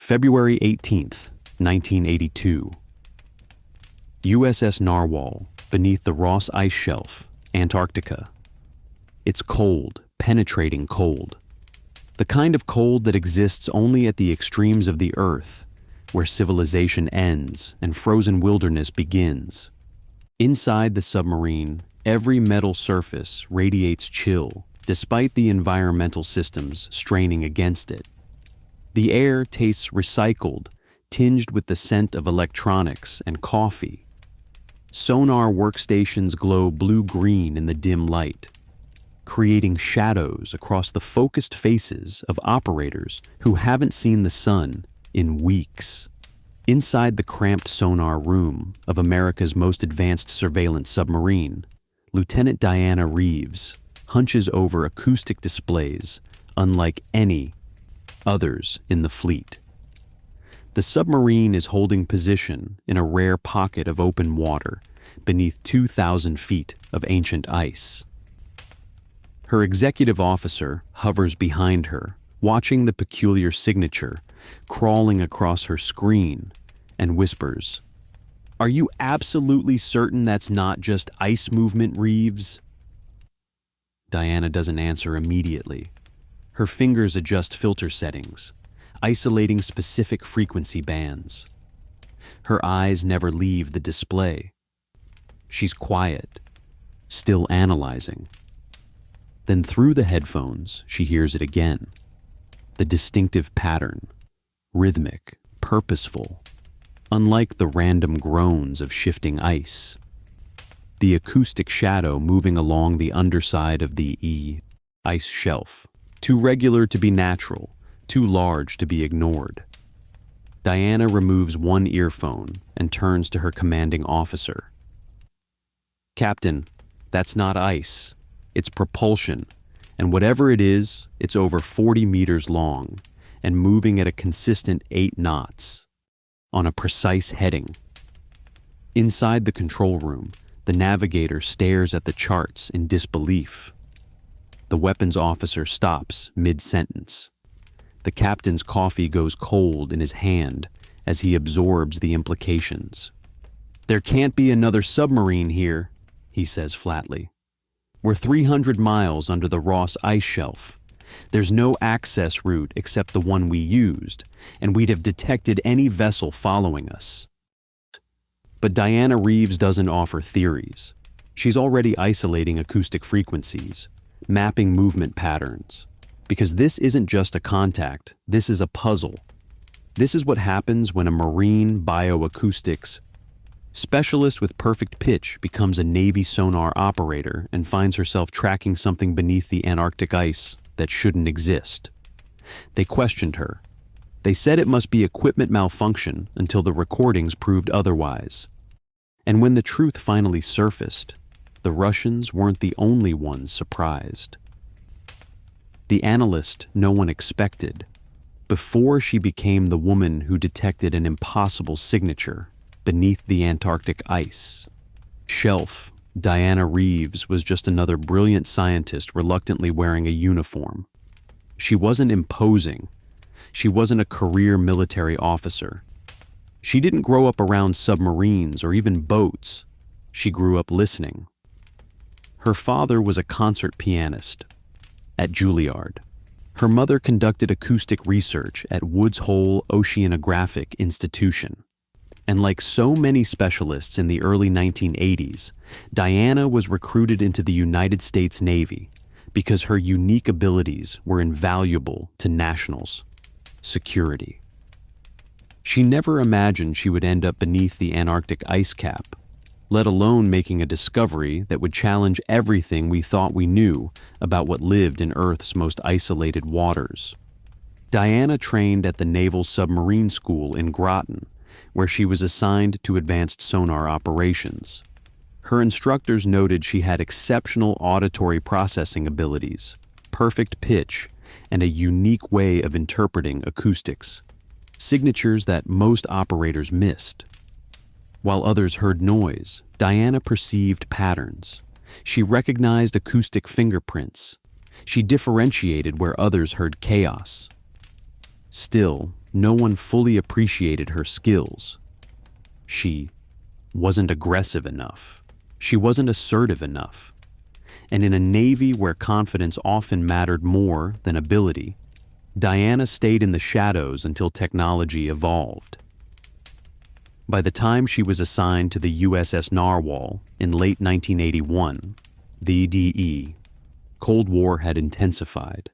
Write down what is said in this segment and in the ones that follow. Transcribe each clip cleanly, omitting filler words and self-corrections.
February 18th, 1982. USS Narwhal, beneath the Ross Ice Shelf, Antarctica. It's cold, penetrating cold. The kind of cold that exists only at the extremes of the Earth, where civilization ends and frozen wilderness begins. Inside the submarine, every metal surface radiates chill, despite the environmental systems straining against it. The air tastes recycled, tinged with the scent of electronics and coffee. Sonar workstations glow blue-green in the dim light, creating shadows across the focused faces of operators who haven't seen the sun in weeks. Inside the cramped sonar room of America's most advanced surveillance submarine, Lieutenant Diana Reeves hunches over acoustic displays unlike any others in the fleet. The submarine is holding position in a rare pocket of open water beneath 2,000 feet of ancient ice. Her executive officer hovers behind her, watching the peculiar signature crawling across her screen, and whispers, "Are you absolutely certain that's not just ice movement, Reeves?" Diana doesn't answer immediately. Her fingers adjust filter settings, isolating specific frequency bands. Her eyes never leave the display. She's quiet, still analyzing. Then through the headphones, she hears it again. The distinctive pattern, rhythmic, purposeful, unlike the random groans of shifting ice. The acoustic shadow moving along the underside of the ice shelf, too regular to be natural, too large to be ignored. Diana removes one earphone and turns to her commanding officer. "Captain, that's not ice. It's propulsion, and whatever it is, it's over 40 meters long and moving at a consistent 8 knots, on a precise heading." Inside the control room, the navigator stares at the charts in disbelief. The weapons officer stops mid-sentence. The captain's coffee goes cold in his hand as he absorbs the implications. "There can't be another submarine here," he says flatly. "We're 300 miles under the Ross Ice Shelf. There's no access route except the one we used, and we'd have detected any vessel following us." But Diana Reeves doesn't offer theories. She's already isolating acoustic frequencies, mapping movement patterns. Because this isn't just a contact, this is a puzzle. This is what happens when a marine bioacoustics specialist with perfect pitch becomes a Navy sonar operator and finds herself tracking something beneath the Antarctic ice that shouldn't exist. They questioned her. They said it must be equipment malfunction until the recordings proved otherwise. And when the truth finally surfaced, the Russians weren't the only ones surprised. The analyst no one expected, before she became the woman who detected an impossible signature beneath the Antarctic ice shelf, Diana Reeves was just another brilliant scientist reluctantly wearing a uniform. She wasn't imposing. She wasn't a career military officer. She didn't grow up around submarines or even boats. She grew up listening. Her father was a concert pianist at Juilliard. Her mother conducted acoustic research at Woods Hole Oceanographic Institution. And like so many specialists in the early 1980s, Diana was recruited into the United States Navy because her unique abilities were invaluable to nationals' security. She never imagined she would end up beneath the Antarctic ice cap, let alone making a discovery that would challenge everything we thought we knew about what lived in Earth's most isolated waters. Diana trained at the Naval Submarine School in Groton, where she was assigned to advanced sonar operations. Her instructors noted she had exceptional auditory processing abilities, perfect pitch, and a unique way of interpreting acoustics, signatures that most operators missed. While others heard noise, Diana perceived patterns. She recognized acoustic fingerprints. She differentiated where others heard chaos. Still, no one fully appreciated her skills. She wasn't aggressive enough. She wasn't assertive enough. And in a Navy where confidence often mattered more than ability, Diana stayed in the shadows until technology evolved. By the time she was assigned to the USS Narwhal in late 1981, the DE, Cold War had intensified.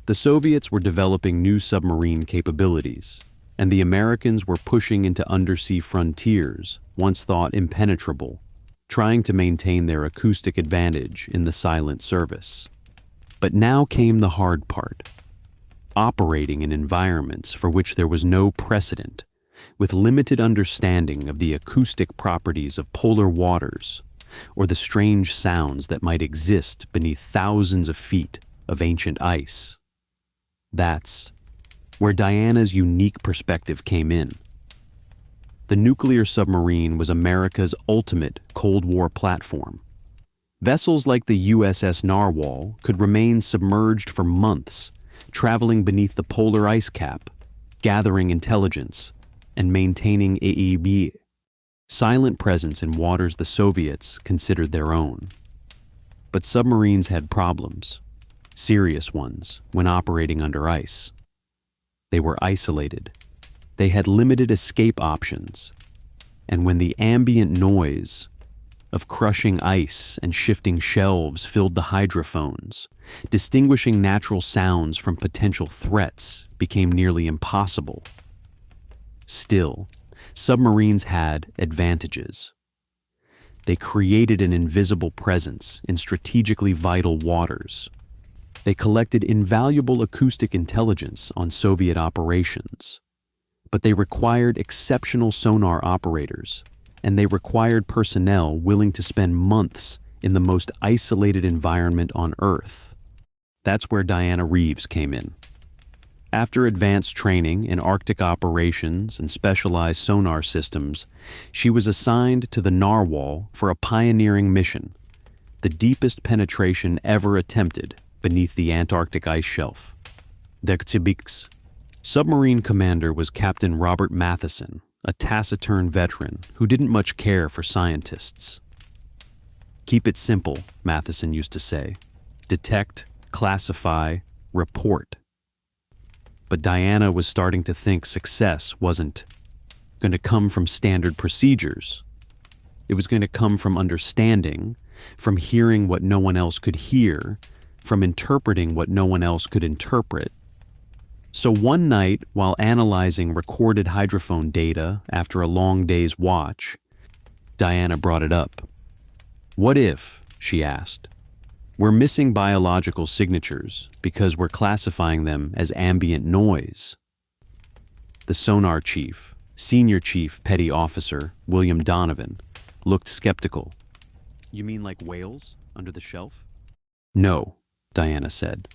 The Soviets were developing new submarine capabilities, and the Americans were pushing into undersea frontiers once thought impenetrable, trying to maintain their acoustic advantage in the silent service. But now came the hard part: operating in environments for which there was no precedent, with limited understanding of the acoustic properties of polar waters or the strange sounds that might exist beneath thousands of feet of ancient ice. That's where Diana's unique perspective came in. The nuclear submarine was America's ultimate Cold War platform. Vessels like the USS Narwhal could remain submerged for months, traveling beneath the polar ice cap, gathering intelligence, and maintaining AEB, silent presence in waters the Soviets considered their own. But submarines had problems, serious ones, when operating under ice. They were isolated. They had limited escape options. And when the ambient noise of crushing ice and shifting shelves filled the hydrophones, distinguishing natural sounds from potential threats became nearly impossible. Still, submarines had advantages. They created an invisible presence in strategically vital waters. They collected invaluable acoustic intelligence on Soviet operations. But they required exceptional sonar operators, and they required personnel willing to spend months in the most isolated environment on Earth. That's where Diana Reeves came in. After advanced training in Arctic operations and specialized sonar systems, she was assigned to the Narwhal for a pioneering mission, the deepest penetration ever attempted beneath the Antarctic ice shelf. Dektsibix. Submarine commander was Captain Robert Matheson, a taciturn veteran who didn't much care for scientists. "Keep it simple," Matheson used to say. "Detect, classify, report." But Diana was starting to think success wasn't going to come from standard procedures. It was going to come from understanding, from hearing what no one else could hear, from interpreting what no one else could interpret. So one night, while analyzing recorded hydrophone data after a long day's watch, Diana brought it up. "What if," she asked, "we're missing biological signatures because we're classifying them as ambient noise?" The sonar chief, Senior Chief Petty Officer William Donovan, looked skeptical. "You mean like whales under the shelf?" "No," Diana said.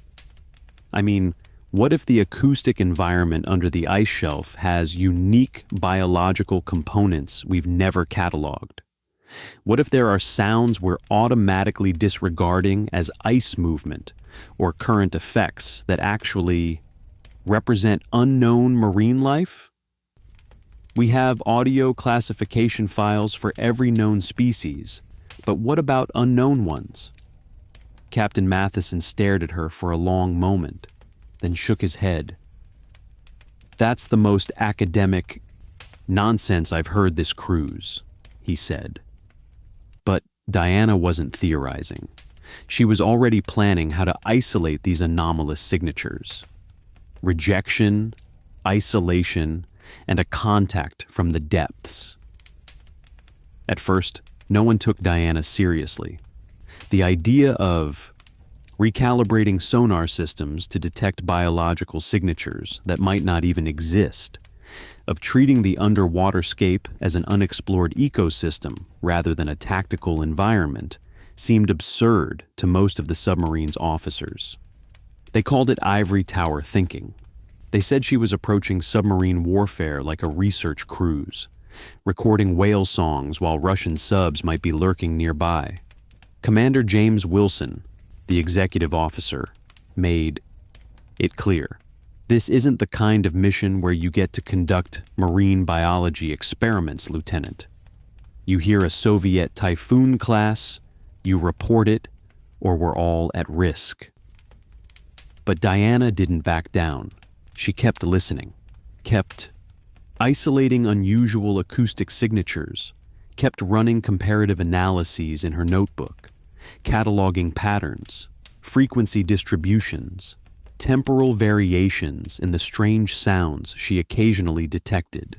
"I mean, what if the acoustic environment under the ice shelf has unique biological components we've never cataloged? What if there are sounds we're automatically disregarding as ice movement or current effects that actually represent unknown marine life? We have audio classification files for every known species, but what about unknown ones?" Captain Matheson stared at her for a long moment, then shook his head. "That's the most academic nonsense I've heard this cruise," he said. But Diana wasn't theorizing. She was already planning how to isolate these anomalous signatures. Rejection, isolation, and a contact from the depths. At first, no one took Diana seriously. The idea of recalibrating sonar systems to detect biological signatures that might not even exist, of treating the underwaterscape as an unexplored ecosystem rather than a tactical environment, seemed absurd to most of the submarine's officers. They called it ivory tower thinking. They said she was approaching submarine warfare like a research cruise, recording whale songs while Russian subs might be lurking nearby. Commander James Wilson, the executive officer, made it clear. This isn't the kind of mission where you get to conduct marine biology experiments, Lieutenant. You hear a Soviet Typhoon class, you report it, or we're all at risk. But Diana didn't back down. She kept listening, kept isolating unusual acoustic signatures, kept running comparative analyses in her notebook, cataloging patterns, frequency distributions, temporal variations in the strange sounds she occasionally detected.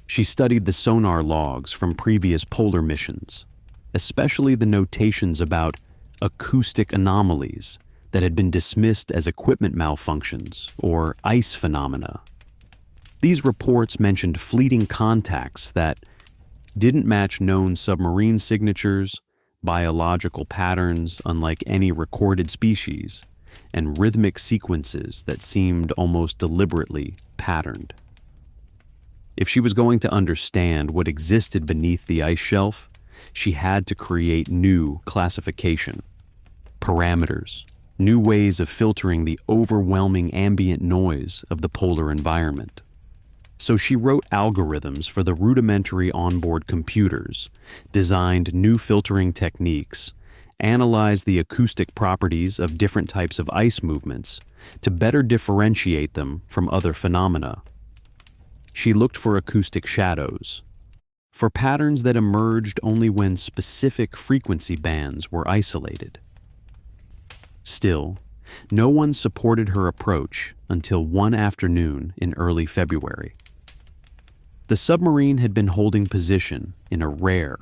She studied the sonar logs from previous polar missions, especially the notations about acoustic anomalies that had been dismissed as equipment malfunctions or ice phenomena. These reports mentioned fleeting contacts that didn't match known submarine signatures, biological patterns unlike any recorded species, and rhythmic sequences that seemed almost deliberately patterned. If she was going to understand what existed beneath the ice shelf, she had to create new classification, parameters, new ways of filtering the overwhelming ambient noise of the polar environment. So she wrote algorithms for the rudimentary onboard computers, designed new filtering techniques, analyzed the acoustic properties of different types of ice movements to better differentiate them from other phenomena. She looked for acoustic shadows, for patterns that emerged only when specific frequency bands were isolated. Still, no one supported her approach until one afternoon in early February. The submarine had been holding position in a rare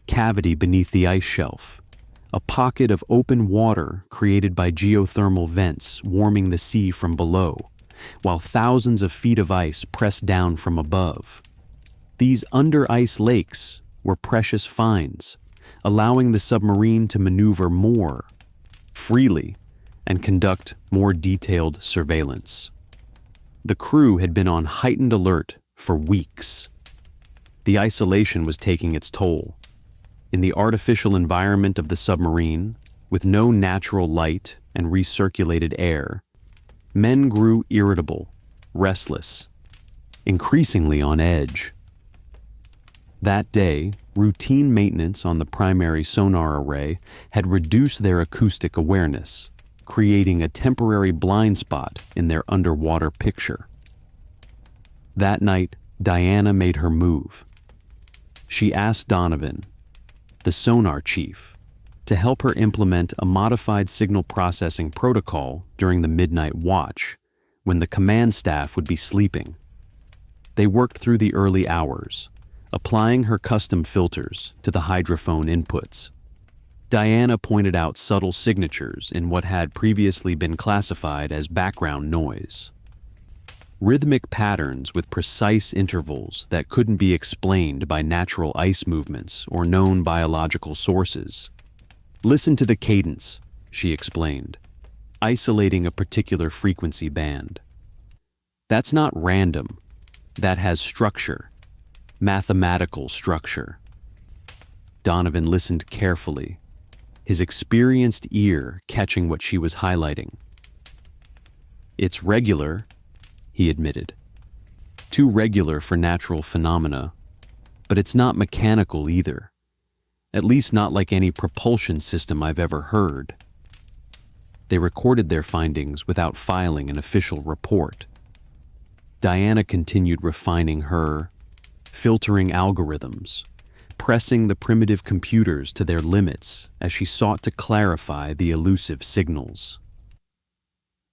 cavity beneath the ice shelf, a pocket of open water created by geothermal vents warming the sea from below, while thousands of feet of ice pressed down from above. These under-ice lakes were precious finds, allowing the submarine to maneuver more freely and conduct more detailed surveillance. The crew had been on heightened alert for weeks. The isolation was taking its toll. In the artificial environment of the submarine, with no natural light and recirculated air, men grew irritable, restless, increasingly on edge. That day, routine maintenance on the primary sonar array had reduced their acoustic awareness, creating a temporary blind spot in their underwater picture. That night, Diana made her move. She asked Donovan, the sonar chief, to help her implement a modified signal processing protocol during the midnight watch, when the command staff would be sleeping. They worked through the early hours, applying her custom filters to the hydrophone inputs. Diana pointed out subtle signatures in what had previously been classified as background noise. Rhythmic patterns with precise intervals that couldn't be explained by natural ice movements or known biological sources. Listen to the cadence, she explained, isolating a particular frequency band. That's not random. That has structure, mathematical structure. Donovan listened carefully, his experienced ear catching what she was highlighting. It's regular, he admitted. Too regular for natural phenomena, but it's not mechanical either. At least not like any propulsion system I've ever heard. They recorded their findings without filing an official report. Diana continued refining her filtering algorithms, pressing the primitive computers to their limits as she sought to clarify the elusive signals.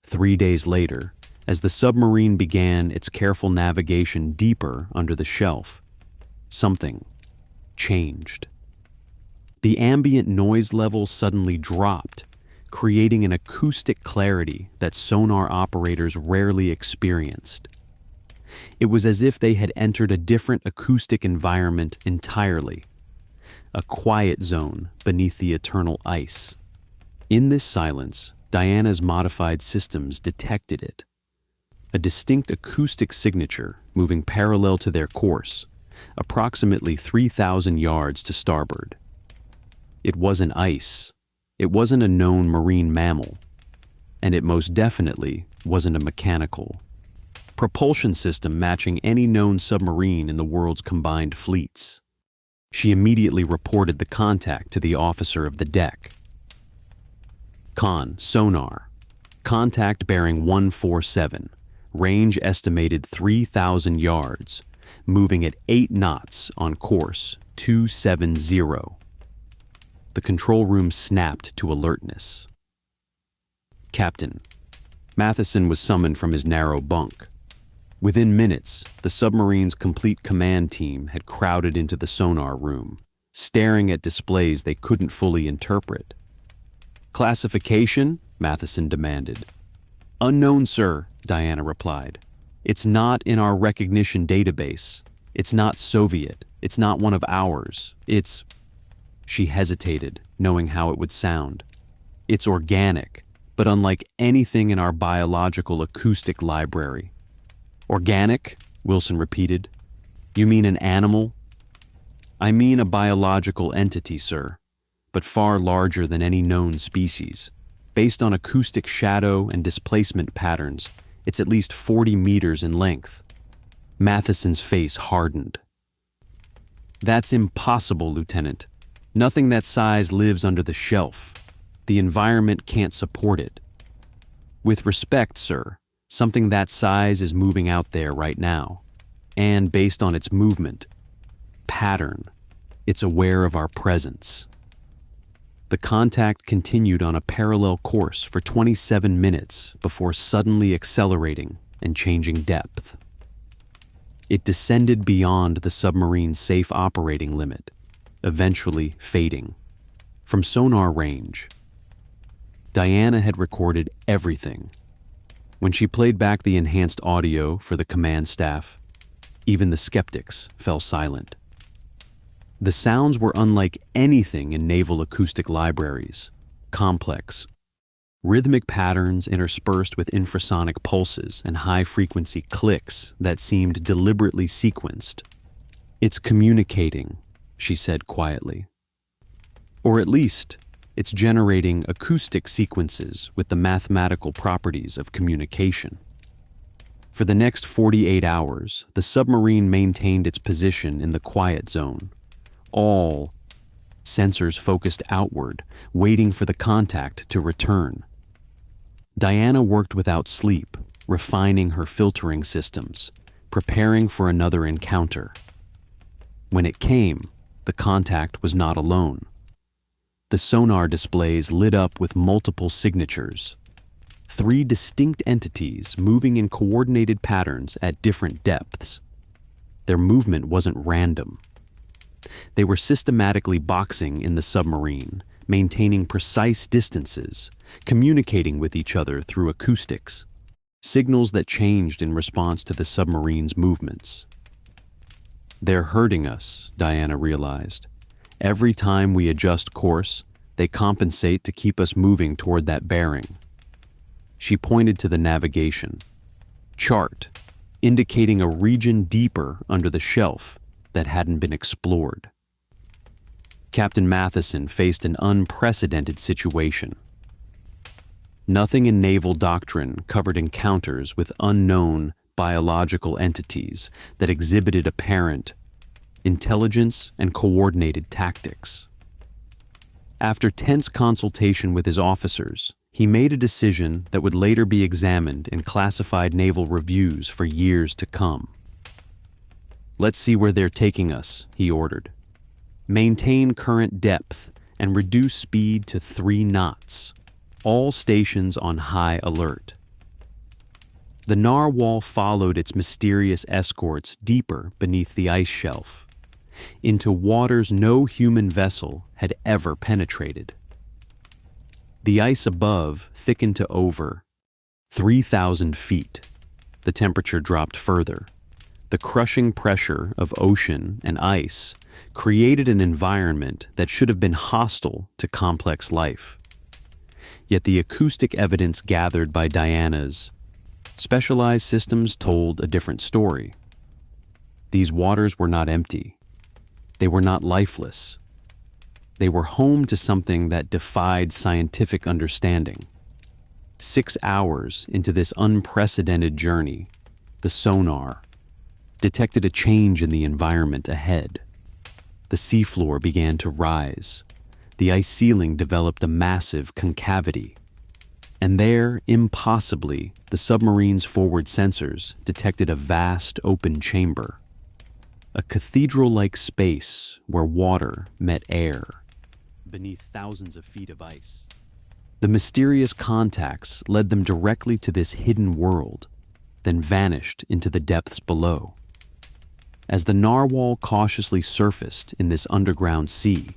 3 days later, as the submarine began its careful navigation deeper under the shelf, something changed. The ambient noise level suddenly dropped, creating an acoustic clarity that sonar operators rarely experienced. It was as if they had entered a different acoustic environment entirely, a quiet zone beneath the eternal ice. In this silence, Diana's modified systems detected it. A distinct acoustic signature moving parallel to their course, approximately 3,000 yards to starboard. It wasn't ice, it wasn't a known marine mammal, and it most definitely wasn't a mechanical propulsion system matching any known submarine in the world's combined fleets. She immediately reported the contact to the officer of the deck. Sonar. Contact bearing 147. Range estimated 3,000 yards. Moving at 8 knots on course 270. The control room snapped to alertness. Captain. Matheson was summoned from his narrow bunk. Within minutes, the submarine's complete command team had crowded into the sonar room, staring at displays they couldn't fully interpret. Classification? Matheson demanded. Unknown, sir, Diana replied. It's not in our recognition database. It's not Soviet. It's not one of ours. It's... She hesitated, knowing how it would sound. It's organic, but unlike anything in our biological acoustic library. Organic? Wilson repeated. You mean an animal? I mean a biological entity, sir, but far larger than any known species. Based on acoustic shadow and displacement patterns, it's at least 40 meters in length. Matheson's face hardened. That's impossible, Lieutenant. Nothing that size lives under the shelf. The environment can't support it. With respect, sir, something that size is moving out there right now. And based on its movement, pattern, it's aware of our presence. The contact continued on a parallel course for 27 minutes before suddenly accelerating and changing depth. It descended beyond the submarine's safe operating limit, eventually fading. From sonar range, Diana had recorded everything. When she played back the enhanced audio for the command staff, even the skeptics fell silent. The sounds were unlike anything in naval acoustic libraries, complex, rhythmic patterns interspersed with infrasonic pulses and high-frequency clicks that seemed deliberately sequenced. It's communicating, she said quietly. Or at least, it's generating acoustic sequences with the mathematical properties of communication. For the next 48 hours, the submarine maintained its position in the quiet zone. All sensors focused outward, waiting for the contact to return. Diana worked without sleep, refining her filtering systems, preparing for another encounter. When it came, the contact was not alone. The sonar displays lit up with multiple signatures. 3 distinct entities moving in coordinated patterns at different depths. Their movement wasn't random. They were systematically boxing in the submarine, maintaining precise distances, communicating with each other through acoustics, signals that changed in response to the submarine's movements. They're hurting us, Diana realized. Every time we adjust course, they compensate to keep us moving toward that bearing. She pointed to the navigation chart, indicating a region deeper under the shelf that hadn't been explored. Captain Matheson faced an unprecedented situation. Nothing in naval doctrine covered encounters with unknown biological entities that exhibited apparent intelligence and coordinated tactics. After tense consultation with his officers, he made a decision that would later be examined in classified naval reviews for years to come. Let's see where they're taking us, he ordered. Maintain current depth and reduce speed to 3 knots. All stations on high alert. The narwhal followed its mysterious escorts deeper beneath the ice shelf, into waters no human vessel had ever penetrated. The ice above thickened to over 3,000 feet. The temperature dropped further. The crushing pressure of ocean and ice created an environment that should have been hostile to complex life. Yet the acoustic evidence gathered by Diana's specialized systems told a different story. These waters were not empty. They were not lifeless. They were home to something that defied scientific understanding. 6 hours into this unprecedented journey, the sonar detected a change in the environment ahead. The seafloor began to rise. The ice ceiling developed a massive concavity. And there, impossibly, the submarine's forward sensors detected a vast open chamber. A cathedral-like space where water met air, beneath thousands of feet of ice. The mysterious contacts led them directly to this hidden world, then vanished into the depths below. As the narwhal cautiously surfaced in this underground sea,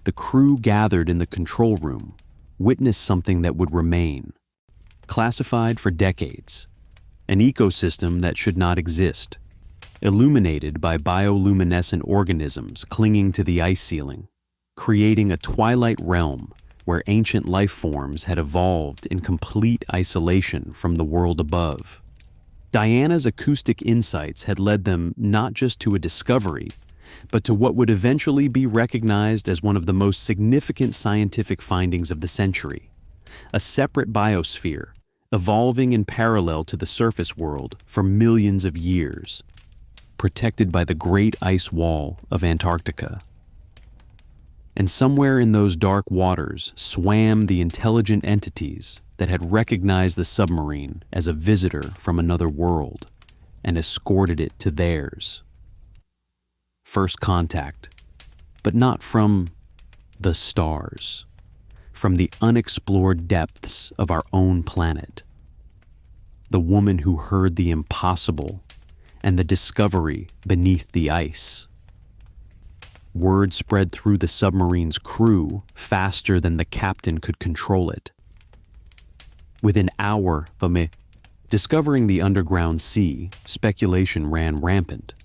the crew gathered in the control room witnessed something that would remain. Classified for decades, an ecosystem that should not exist, illuminated by bioluminescent organisms clinging to the ice ceiling, creating a twilight realm where ancient life forms had evolved in complete isolation from the world above. Diana's acoustic insights had led them not just to a discovery, but to what would eventually be recognized as one of the most significant scientific findings of the century: a separate biosphere, evolving in parallel to the surface world for millions of years, protected by the Great Ice Wall of Antarctica. And somewhere in those dark waters swam the intelligent entities that had recognized the submarine as a visitor from another world and escorted it to theirs. First contact, but not from the stars, from the unexplored depths of our own planet. The woman who heard the impossible and the discovery beneath the ice. Word spread through the submarine's crew faster than the captain could control it. Within hour of discovering the underground sea, speculation ran rampant.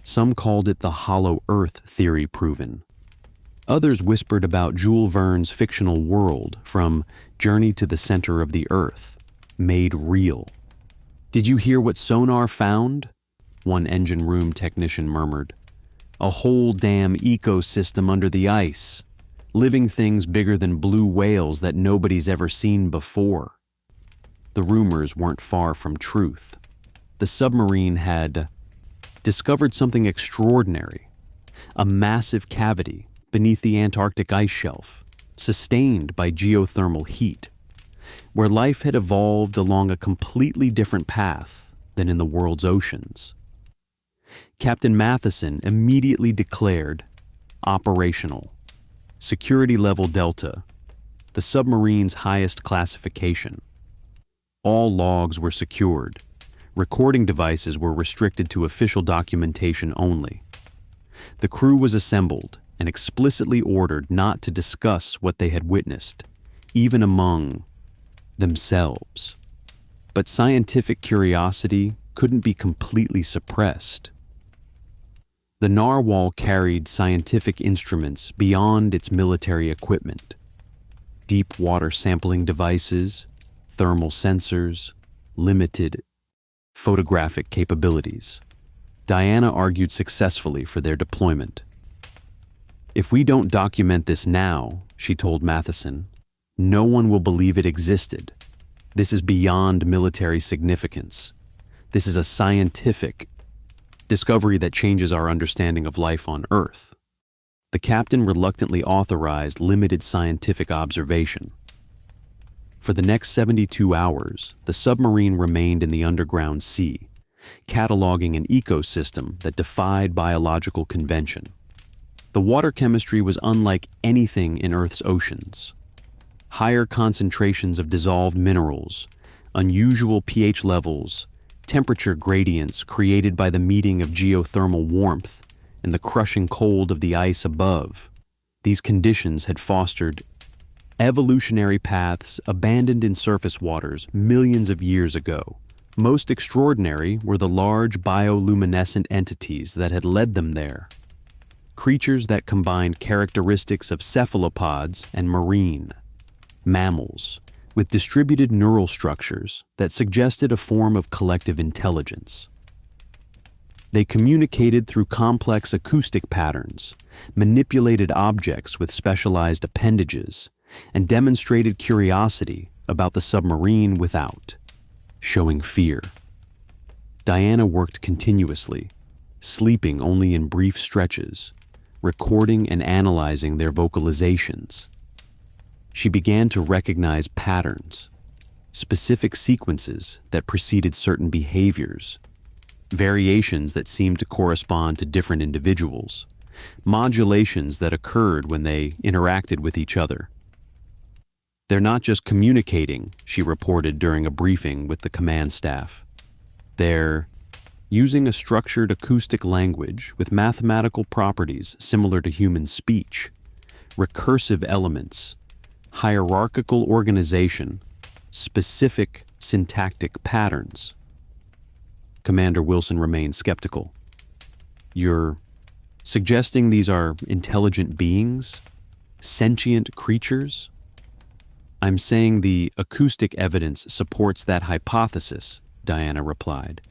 Some called it the hollow earth theory proven. Others whispered about Jules Verne's fictional world from Journey to the Center of the Earth, made real. "Did you hear what sonar found?" one engine room technician murmured. "A whole damn ecosystem under the ice. Living things bigger than blue whales that nobody's ever seen before." The rumors weren't far from truth. The submarine had discovered something extraordinary, a massive cavity beneath the Antarctic ice shelf, sustained by geothermal heat, where life had evolved along a completely different path than in the world's oceans. Captain Matheson immediately declared, "Operational. Security level Delta, the submarine's highest classification." All logs were secured. Recording devices were restricted to official documentation only. The crew was assembled and explicitly ordered not to discuss what they had witnessed, even among themselves. But scientific curiosity couldn't be completely suppressed. The narwhal carried scientific instruments beyond its military equipment: deep water sampling devices, thermal sensors, limited photographic capabilities. Diana argued successfully for their deployment. "If we don't document this now," she told Matheson, "no one will believe it existed. This is beyond military significance. This is a scientific discovery that changes our understanding of life on Earth." The captain reluctantly authorized limited scientific observation. For the next 72 hours, the submarine remained in the underground sea, cataloging an ecosystem that defied biological convention. The water chemistry was unlike anything in Earth's oceans. Higher concentrations of dissolved minerals, unusual pH levels, temperature gradients created by the meeting of geothermal warmth and the crushing cold of the ice above. These conditions had fostered evolutionary paths abandoned in surface waters millions of years ago. Most extraordinary were the large bioluminescent entities that had led them there. Creatures that combined characteristics of cephalopods and marine mammals, with distributed neural structures that suggested a form of collective intelligence. They communicated through complex acoustic patterns, manipulated objects with specialized appendages, and demonstrated curiosity about the submarine without, showing fear. Diana worked continuously, sleeping only in brief stretches, recording and analyzing their vocalizations. She began to recognize patterns, specific sequences that preceded certain behaviors, variations that seemed to correspond to different individuals, modulations that occurred when they interacted with each other. "They're not just communicating," she reported during a briefing with the command staff. "They're using a structured acoustic language with mathematical properties similar to human speech, recursive elements, hierarchical organization, specific syntactic patterns." Commander Wilson remained skeptical. "You're suggesting these are intelligent beings? Sentient creatures?" "I'm saying the acoustic evidence supports that hypothesis," Diana replied.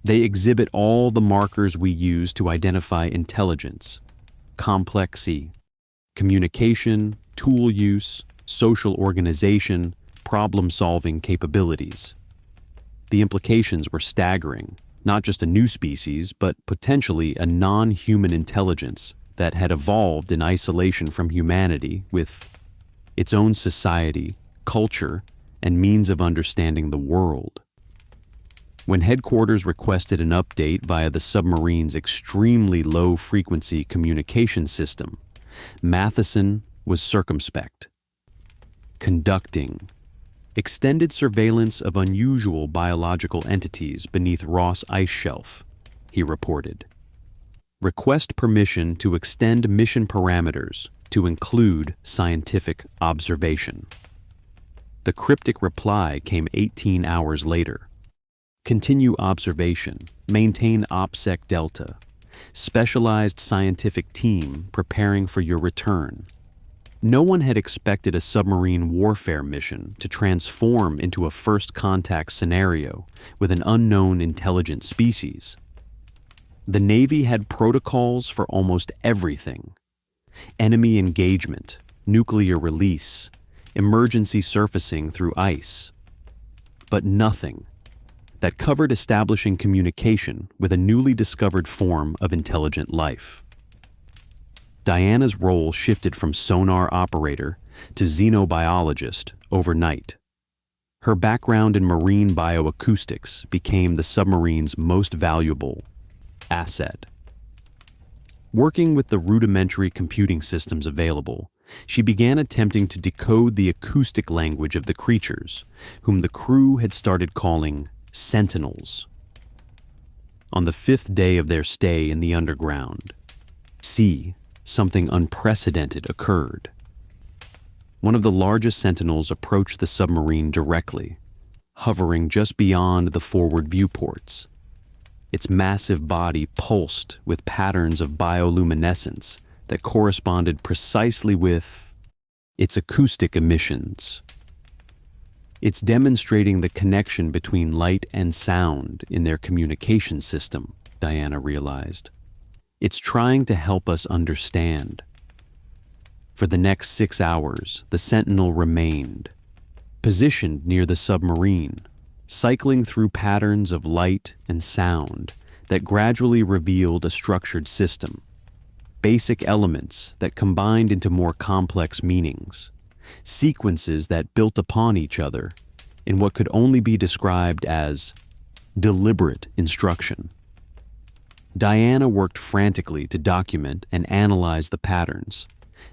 "They exhibit all the markers we use to identify intelligence: complexity, communication, tool use, social organization, problem-solving capabilities." The implications were staggering. Not just a new species, but potentially a non-human intelligence that had evolved in isolation from humanity with its own society, culture, and means of understanding the world. When headquarters requested an update via the submarine's extremely low-frequency communication system, Matheson was circumspect. "Conducting extended surveillance of unusual biological entities beneath Ross Ice Shelf," he reported. "Request permission to extend mission parameters to include scientific observation." The cryptic reply came 18 hours later. "Continue observation. Maintain OPSEC Delta. Specialized scientific team preparing for your return." No one had expected a submarine warfare mission to transform into a first contact scenario with an unknown intelligent species. The Navy had protocols for almost everything: enemy engagement, nuclear release, emergency surfacing through ice. But nothing that covered establishing communication with a newly discovered form of intelligent life. Diana's role shifted from sonar operator to xenobiologist overnight. Her background in marine bioacoustics became the submarine's most valuable asset. Working with the rudimentary computing systems available, she began attempting to decode the acoustic language of the creatures, whom the crew had started calling sentinels. On the 5th day of their stay in the underground, something unprecedented occurred. One of the largest sentinels approached the submarine directly, hovering just beyond the forward viewports. Its massive body pulsed with patterns of bioluminescence that corresponded precisely with its acoustic emissions. "It's demonstrating the connection between light and sound in their communication system," Diana realized. "It's trying to help us understand." For the next 6 hours, the Sentinel remained, positioned near the submarine, cycling through patterns of light and sound that gradually revealed a structured system, basic elements that combined into more complex meanings, sequences that built upon each other in what could only be described as deliberate instruction. Diana worked frantically to document and analyze the patterns,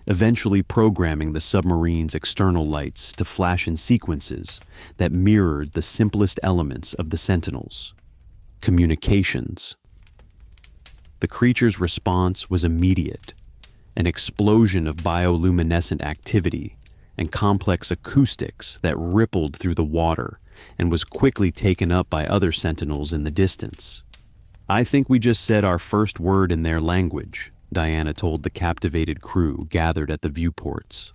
eventually programming the submarine's external lights to flash in sequences that mirrored the simplest elements of the Sentinels: communications. The creature's response was immediate, an explosion of bioluminescent activity and complex acoustics that rippled through the water and was quickly taken up by other Sentinels in the distance. "I think we just said our first word in their language," Diana told the captivated crew gathered at the viewports.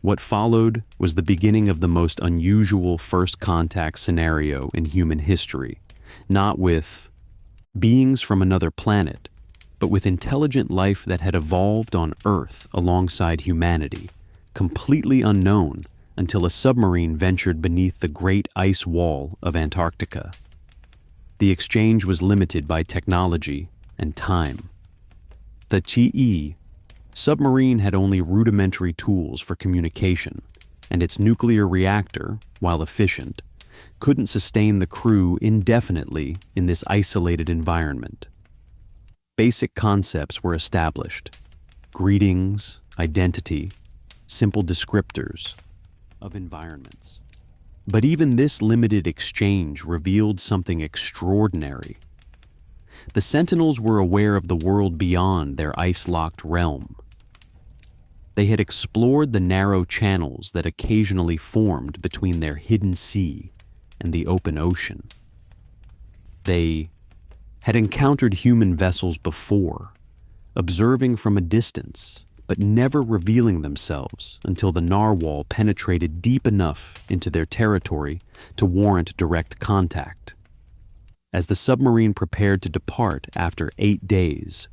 What followed was the beginning of the most unusual first contact scenario in human history, not with beings from another planet, but with intelligent life that had evolved on Earth alongside humanity, completely unknown until a submarine ventured beneath the great ice wall of Antarctica. The exchange was limited by technology and time. The TE submarine had only rudimentary tools for communication, and its nuclear reactor, while efficient, couldn't sustain the crew indefinitely in this isolated environment. Basic concepts were established: greetings, identity, simple descriptors of environments. But even this limited exchange revealed something extraordinary. The Sentinels were aware of the world beyond their ice-locked realm. They had explored the narrow channels that occasionally formed between their hidden sea and the open ocean. They had encountered human vessels before, observing from a distance, but never revealing themselves until the narwhal penetrated deep enough into their territory to warrant direct contact. As the submarine prepared to depart after 8 days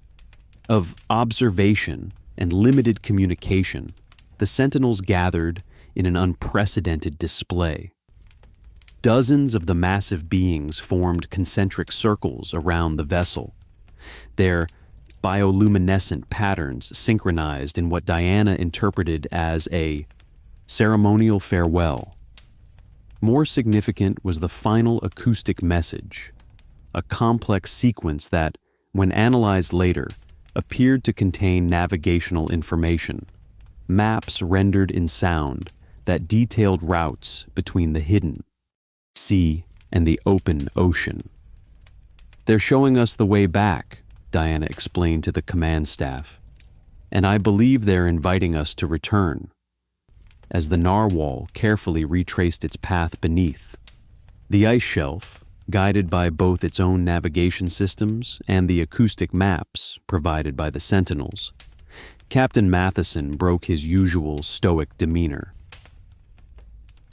of observation and limited communication, the Sentinels gathered in an unprecedented display. Dozens of the massive beings formed concentric circles around the vessel, their bioluminescent patterns synchronized in what Diana interpreted as a ceremonial farewell. More significant was the final acoustic message, a complex sequence that, when analyzed later, appeared to contain navigational information, maps rendered in sound that detailed routes between the hidden sea and the open ocean. "They're showing us the way back," Diana explained to the command staff, "and I believe they're inviting us to return." As the narwhal carefully retraced its path beneath the ice shelf, guided by both its own navigation systems and the acoustic maps provided by the Sentinels, Captain Matheson broke his usual stoic demeanor.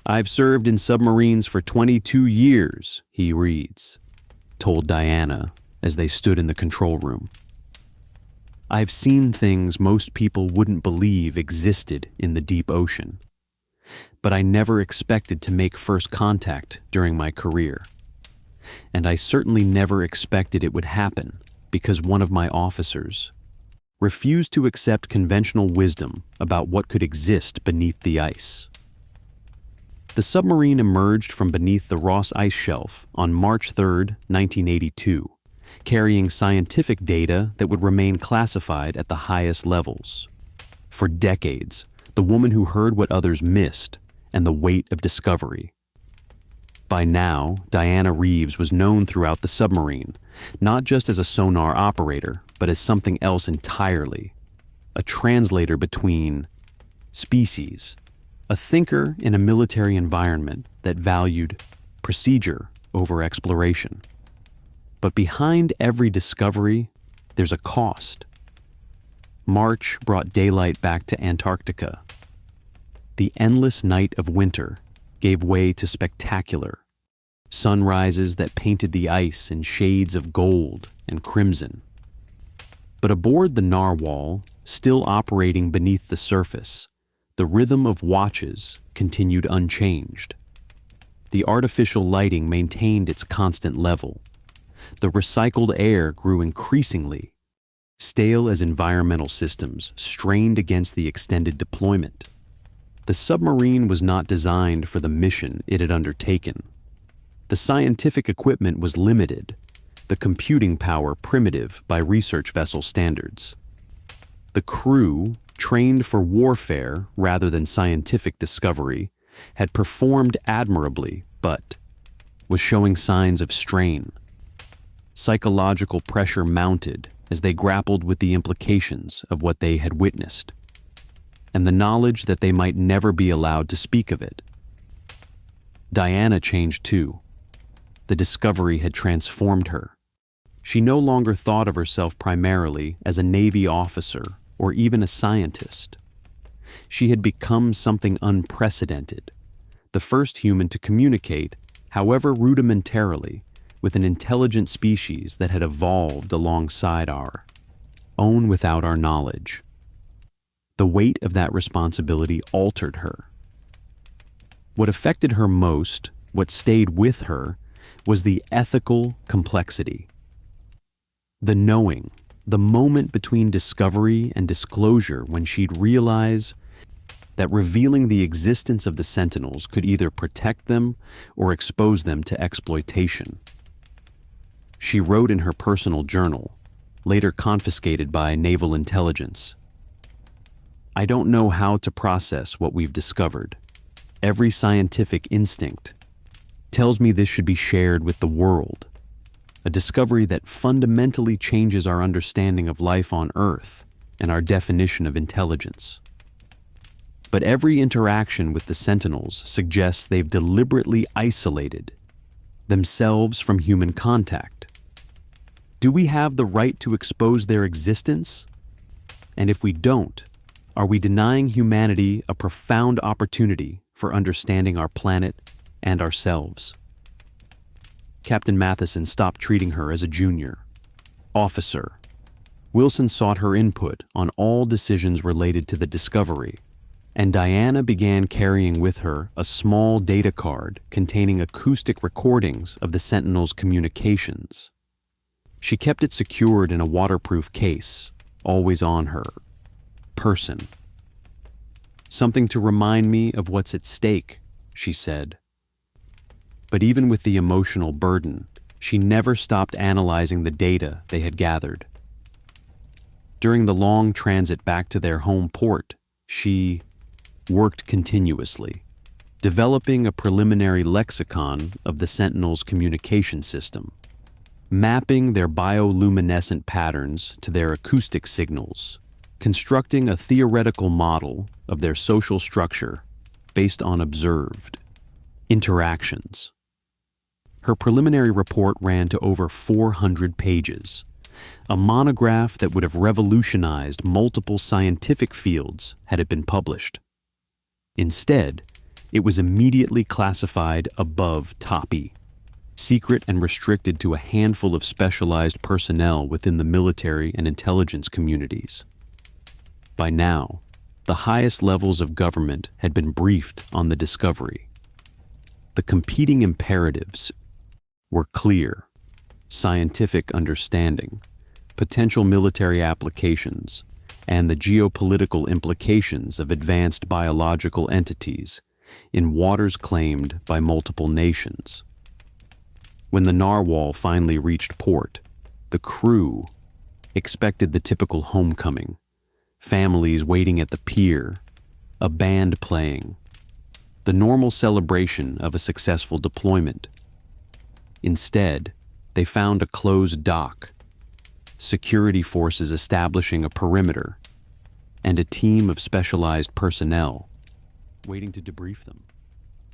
"I've served in submarines for 22 years, he reads, told Diana as they stood in the control room. "I've seen things most people wouldn't believe existed in the deep ocean. But I never expected to make first contact during my career. And I certainly never expected it would happen because one of my officers refused to accept conventional wisdom about what could exist beneath the ice." The submarine emerged from beneath the Ross Ice Shelf on March 3, 1982, carrying scientific data that would remain classified at the highest levels. For decades, the woman who heard what others missed and the weight of discovery. By now, Diana Reeves was known throughout the submarine, not just as a sonar operator, but as something else entirely, a translator between species, a thinker in a military environment that valued procedure over exploration. But behind every discovery, there's a cost. March brought daylight back to Antarctica. The endless night of winter gave way to spectacular sunrises that painted the ice in shades of gold and crimson. But aboard the narwhal, still operating beneath the surface, the rhythm of watches continued unchanged. The artificial lighting maintained its constant level. The recycled air grew increasingly stale as environmental systems strained against the extended deployment. The submarine was not designed for the mission it had undertaken. The scientific equipment was limited, the computing power primitive by research vessel standards. The crew, trained for warfare rather than scientific discovery, had performed admirably, but was showing signs of strain. Psychological pressure mounted as they grappled with the implications of what they had witnessed, and the knowledge that they might never be allowed to speak of it. Diana changed too. The discovery had transformed her. She no longer thought of herself primarily as a Navy officer or even a scientist. She had become something unprecedented, the first human to communicate, however rudimentarily, with an intelligent species that had evolved alongside our own without our knowledge. The weight of that responsibility altered her. What affected her most, what stayed with her, was the ethical complexity. The knowing, the moment between discovery and disclosure when she'd realize that revealing the existence of the Sentinels could either protect them or expose them to exploitation. She wrote in her personal journal, later confiscated by naval intelligence, "I don't know how to process what we've discovered. Every scientific instinct tells me this should be shared with the world. A discovery that fundamentally changes our understanding of life on Earth and our definition of intelligence. But every interaction with the Sentinels suggests they've deliberately isolated themselves from human contact. Do we have the right to expose their existence? And if we don't, are we denying humanity a profound opportunity for understanding our planet and ourselves?" Captain Matheson stopped treating her as a junior officer. Wilson sought her input on all decisions related to the discovery, and Diana began carrying with her a small data card containing acoustic recordings of the Sentinel's communications. She kept it secured in a waterproof case, always on her person. "Something to remind me of what's at stake," she said. But even with the emotional burden, she never stopped analyzing the data they had gathered. During the long transit back to their home port, she worked continuously, developing a preliminary lexicon of the Sentinel's communication system, mapping their bioluminescent patterns to their acoustic signals, constructing a theoretical model of their social structure based on observed interactions. Her preliminary report ran to over 400 pages, a monograph that would have revolutionized multiple scientific fields had it been published. Instead, it was immediately classified above TOPI, secret and restricted to a handful of specialized personnel within the military and intelligence communities. By now, the highest levels of government had been briefed on the discovery. The competing imperatives were clear: scientific understanding, potential military applications, and the geopolitical implications of advanced biological entities in waters claimed by multiple nations. When the narwhal finally reached port, the crew expected the typical homecoming: families waiting at the pier, a band playing, the normal celebration of a successful deployment. Instead, they found a closed dock, security forces establishing a perimeter, and a team of specialized personnel waiting to debrief them.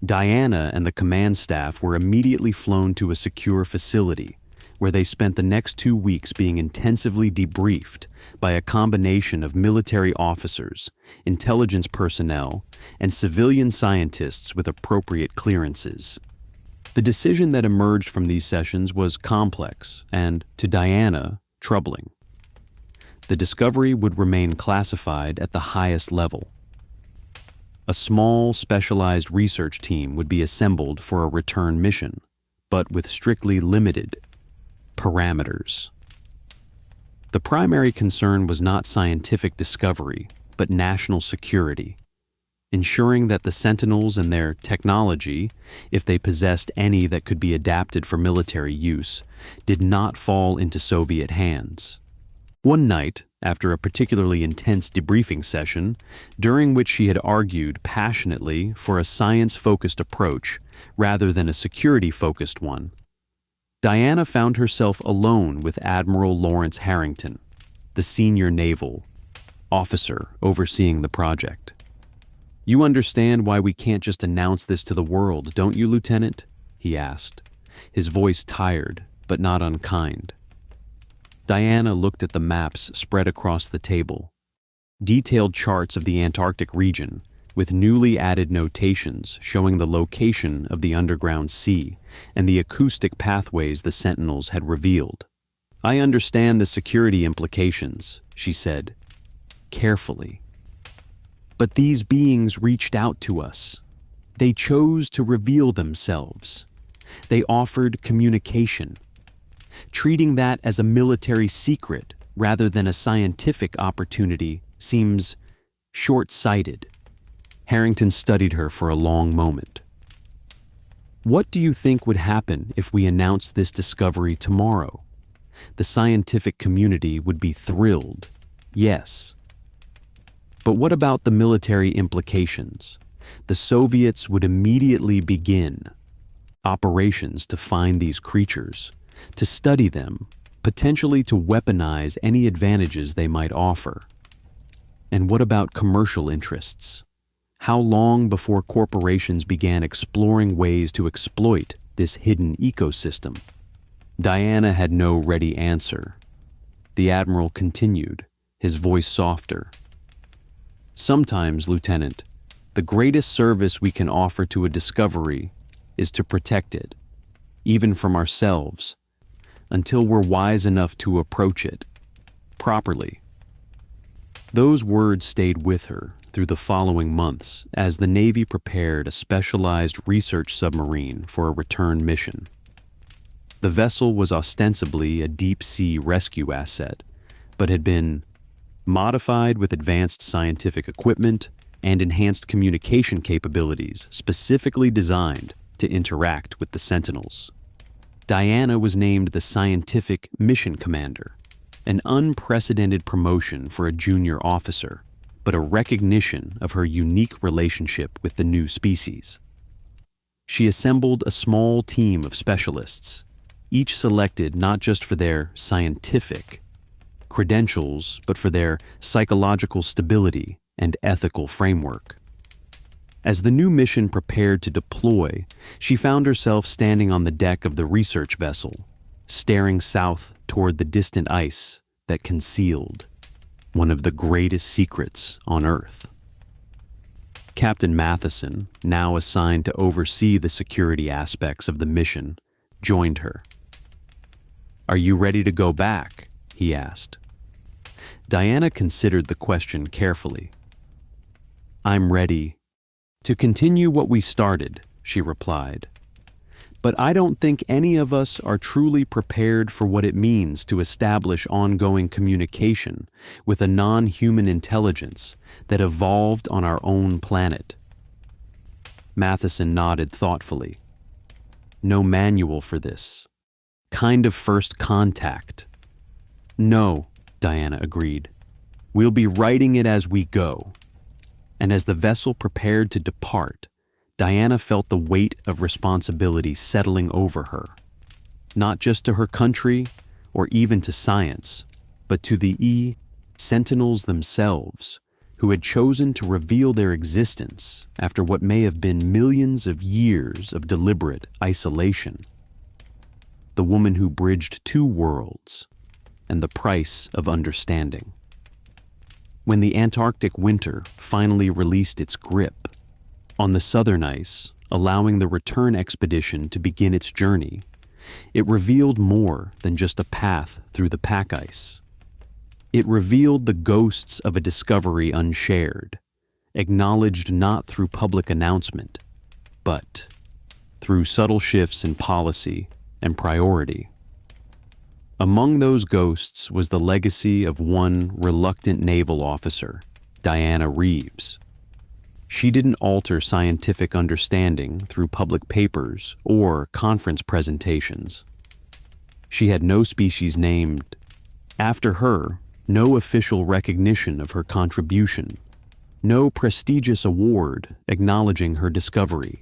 Diana and the command staff were immediately flown to a secure facility where they spent the next 2 weeks being intensively debriefed by a combination of military officers, intelligence personnel, and civilian scientists with appropriate clearances. The decision that emerged from these sessions was complex and, to Diana, troubling. The discovery would remain classified at the highest level. A small, specialized research team would be assembled for a return mission, but with strictly limited parameters. The primary concern was not scientific discovery, but national security, ensuring that the Sentinels and their technology, if they possessed any that could be adapted for military use, did not fall into Soviet hands. One night, after a particularly intense debriefing session, during which she had argued passionately for a science-focused approach rather than a security-focused one, Diana found herself alone with Admiral Lawrence Harrington, the senior naval officer overseeing the project. "You understand why we can't just announce this to the world, don't you, Lieutenant?" he asked, his voice tired but not unkind. Diana looked at the maps spread across the table, detailed charts of the Antarctic region, with newly added notations showing the location of the underground sea and the acoustic pathways the Sentinels had revealed. "I understand the security implications," she said, carefully. "But these beings reached out to us. They chose to reveal themselves. They offered communication. Treating that as a military secret rather than a scientific opportunity seems short-sighted. Harrington studied her for a long moment. What do you think would happen if we announced this discovery tomorrow? The scientific community would be thrilled, yes. But what about the military implications? The Soviets would immediately begin operations to find these creatures, to study them, potentially to weaponize any advantages they might offer. And what about commercial interests? How long before corporations began exploring ways to exploit this hidden ecosystem? Diana had no ready answer. The Admiral continued, his voice softer. Sometimes, Lieutenant, the greatest service we can offer to a discovery is to protect it, even from ourselves, until we're wise enough to approach it properly. Those words stayed with her through the following months as the Navy prepared a specialized research submarine for a return mission. The vessel was ostensibly a deep-sea rescue asset, but had been modified with advanced scientific equipment and enhanced communication capabilities specifically designed to interact with the Sentinels. Diana was named the Scientific Mission Commander, an unprecedented promotion for a junior officer, but a recognition of her unique relationship with the new species. She assembled a small team of specialists, each selected not just for their scientific credentials, but for their psychological stability and ethical framework. As the new mission prepared to deploy, she found herself standing on the deck of the research vessel, staring south toward the distant ice that concealed one of the greatest secrets on Earth. Captain Matheson, now assigned to oversee the security aspects of the mission, joined her. "Are you ready to go back?" he asked. Diana considered the question carefully. "I'm ready to continue what we started," she replied. "But I don't think any of us are truly prepared for what it means to establish ongoing communication with a non-human intelligence that evolved on our own planet." Matheson nodded thoughtfully. "No manual for this. Kind of first contact." "No," Diana agreed. "We'll be writing it as we go." And as the vessel prepared to depart, Diana felt the weight of responsibility settling over her, not just to her country or even to science, but to the Sentinels themselves, who had chosen to reveal their existence after what may have been millions of years of deliberate isolation. The woman who bridged two worlds, and the price of understanding. When the Antarctic winter finally released its grip on the southern ice, allowing the return expedition to begin its journey, it revealed more than just a path through the pack ice. It revealed the ghosts of a discovery unshared, acknowledged not through public announcement, but through subtle shifts in policy and priority. Among those ghosts was the legacy of one reluctant naval officer, Diana Reeves. She didn't alter scientific understanding through public papers or conference presentations. She had no species named after her, no official recognition of her contribution, no prestigious award acknowledging her discovery.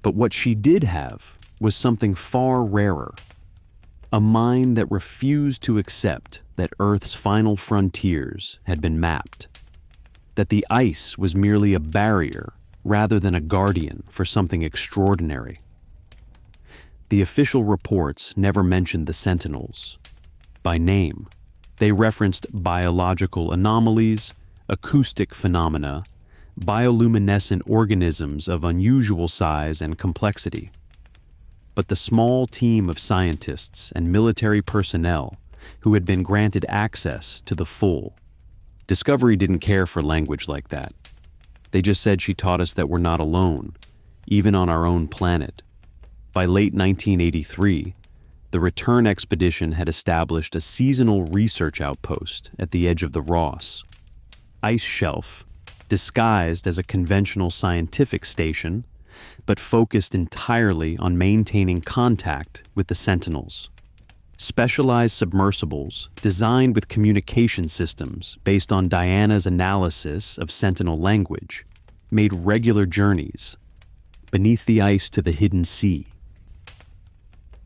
But what she did have was something far rarer, a mind that refused to accept that Earth's final frontiers had been mapped, that the ice was merely a barrier rather than a guardian for something extraordinary. The official reports never mentioned the Sentinels by name. They referenced biological anomalies, acoustic phenomena, bioluminescent organisms of unusual size and complexity. But the small team of scientists and military personnel who had been granted access to the full Discovery didn't care for language like that. They just said she taught us that we're not alone, even on our own planet. By late 1983, the return expedition had established a seasonal research outpost at the edge of the Ross Ice Shelf, disguised as a conventional scientific station, but focused entirely on maintaining contact with the Sentinels. Specialized submersibles, designed with communication systems based on Diana's analysis of Sentinel language, made regular journeys beneath the ice to the hidden sea.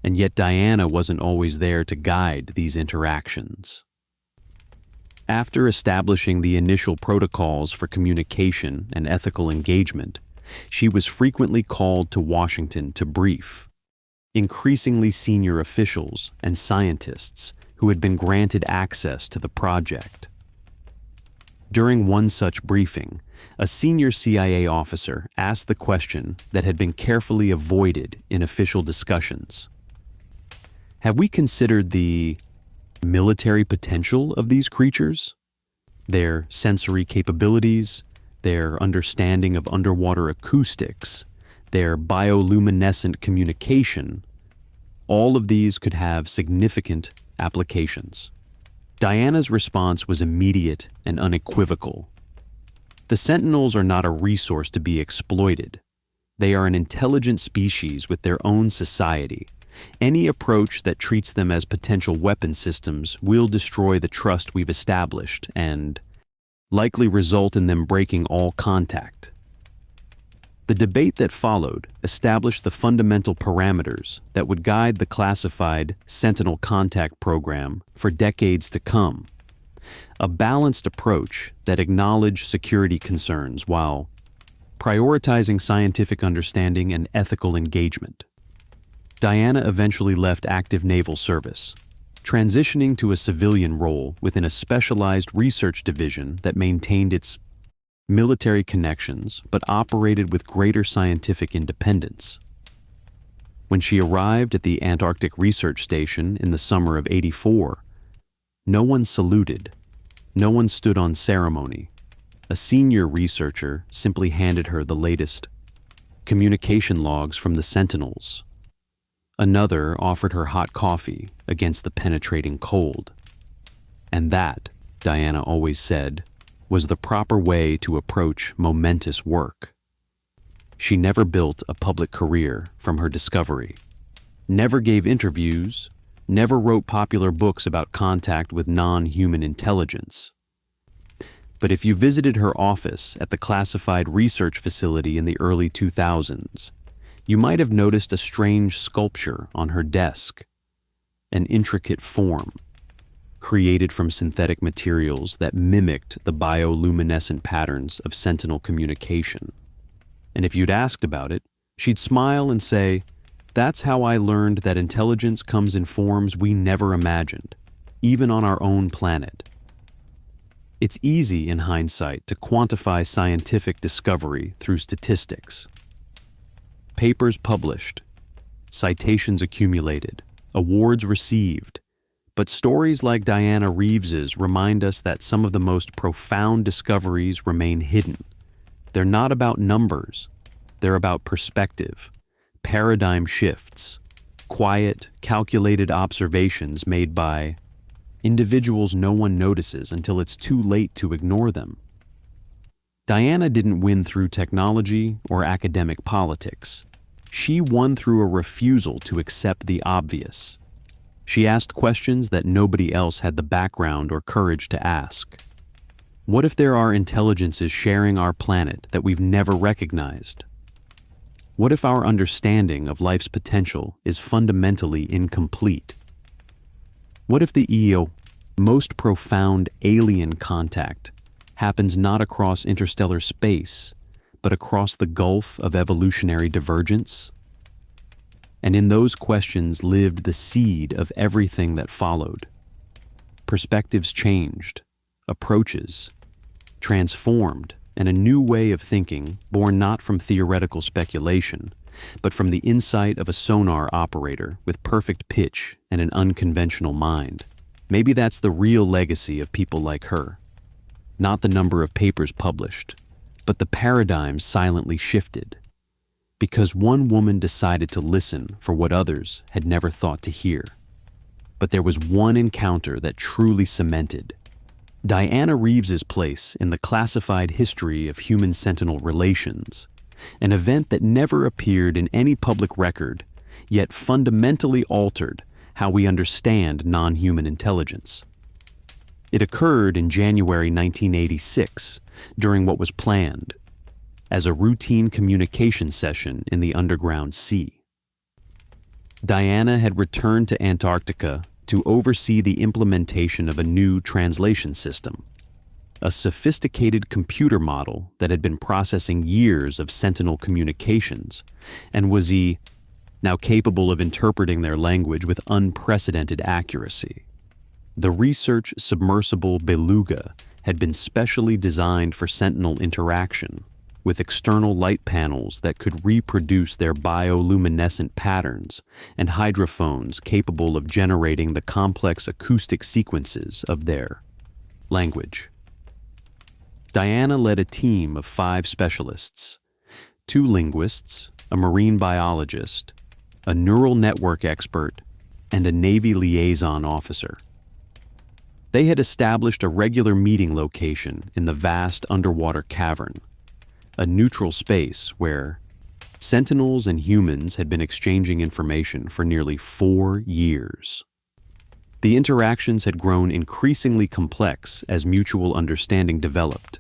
And yet Diana wasn't always there to guide these interactions. After establishing the initial protocols for communication and ethical engagement, she was frequently called to Washington to brief increasingly senior officials and scientists who had been granted access to the project. During one such briefing, a senior CIA officer asked the question that had been carefully avoided in official discussions. Have we considered the military potential of these creatures? Their sensory capabilities, their understanding of underwater acoustics, their bioluminescent communication, all of these could have significant applications. Diana's response was immediate and unequivocal. The Sentinels are not a resource to be exploited. They are an intelligent species with their own society. Any approach that treats them as potential weapon systems will destroy the trust we've established and likely result in them breaking all contact. The debate that followed established the fundamental parameters that would guide the classified Sentinel contact program for decades to come. A balanced approach that acknowledged security concerns while prioritizing scientific understanding and ethical engagement. Diana eventually left active naval service, transitioning to a civilian role within a specialized research division that maintained its military connections but operated with greater scientific independence. When she arrived at the Antarctic Research Station in the summer of '84, no one saluted, no one stood on ceremony. A senior researcher simply handed her the latest communication logs from the Sentinels. Another offered her hot coffee against the penetrating cold. And that, Diana always said, was the proper way to approach momentous work. She never built a public career from her discovery, never gave interviews, never wrote popular books about contact with non-human intelligence. But if you visited her office at the classified research facility in the early 2000s, you might have noticed a strange sculpture on her desk, an intricate form, created from synthetic materials that mimicked the bioluminescent patterns of Sentinel communication. And if you'd asked about it, she'd smile and say, "That's how I learned that intelligence comes in forms we never imagined, even on our own planet." It's easy in hindsight to quantify scientific discovery through statistics. Papers published, citations accumulated, awards received, but stories like Diana Reeves's remind us that some of the most profound discoveries remain hidden. They're not about numbers, they're about perspective, paradigm shifts, quiet, calculated observations made by individuals no one notices until it's too late to ignore them. Diana didn't win through technology or academic politics. She won through a refusal to accept the obvious. She asked questions that nobody else had the background or courage to ask. What if there are intelligences sharing our planet that we've never recognized? What if our understanding of life's potential is fundamentally incomplete? What if the most profound alien contact happens not across interstellar space, but across the gulf of evolutionary divergence? And in those questions lived the seed of everything that followed. Perspectives changed, approaches transformed, and a new way of thinking, born not from theoretical speculation, but from the insight of a sonar operator with perfect pitch and an unconventional mind. Maybe that's the real legacy of people like her. Not the number of papers published, but the paradigm silently shifted. because one woman decided to listen for what others had never thought to hear. But there was one encounter that truly cemented Diana Reeves's place in the classified history of human-sentinel relations, an event that never appeared in any public record, yet fundamentally altered how we understand non-human intelligence. It occurred in January 1986, during what was planned as a routine communication session in the underground sea. Diana had returned to Antarctica to oversee the implementation of a new translation system, a sophisticated computer model that had been processing years of Sentinel communications and was now capable of interpreting their language with unprecedented accuracy. The research submersible Beluga had been specially designed for Sentinel interaction, with external light panels that could reproduce their bioluminescent patterns and hydrophones capable of generating the complex acoustic sequences of their language. Diana led a team of 5 specialists, 2 linguists, a marine biologist, a neural network expert, and a Navy liaison officer. They had established a regular meeting location in the vast underwater cavern, a neutral space where Sentinels and humans had been exchanging information for nearly 4 years. The interactions had grown increasingly complex as mutual understanding developed.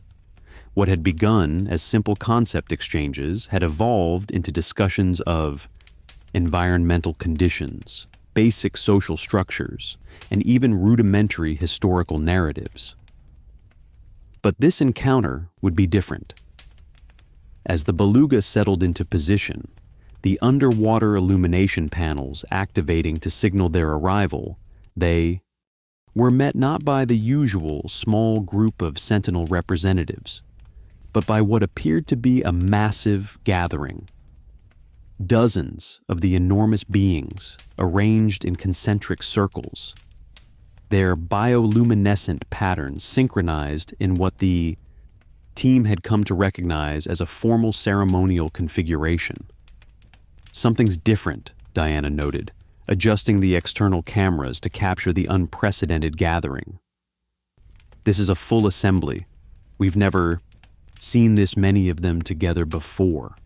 What had begun as simple concept exchanges had evolved into discussions of environmental conditions, basic social structures, and even rudimentary historical narratives. But this encounter would be different. As the Beluga settled into position, the underwater illumination panels activating to signal their arrival, they were met not by the usual small group of Sentinel representatives, but by what appeared to be a massive gathering. Dozens of the enormous beings arranged in concentric circles, their bioluminescent patterns synchronized in what the team had come to recognize as a formal ceremonial configuration. Something's different, Diana noted, adjusting the external cameras to capture the unprecedented gathering. This is a full assembly. We've never seen this many of them together before.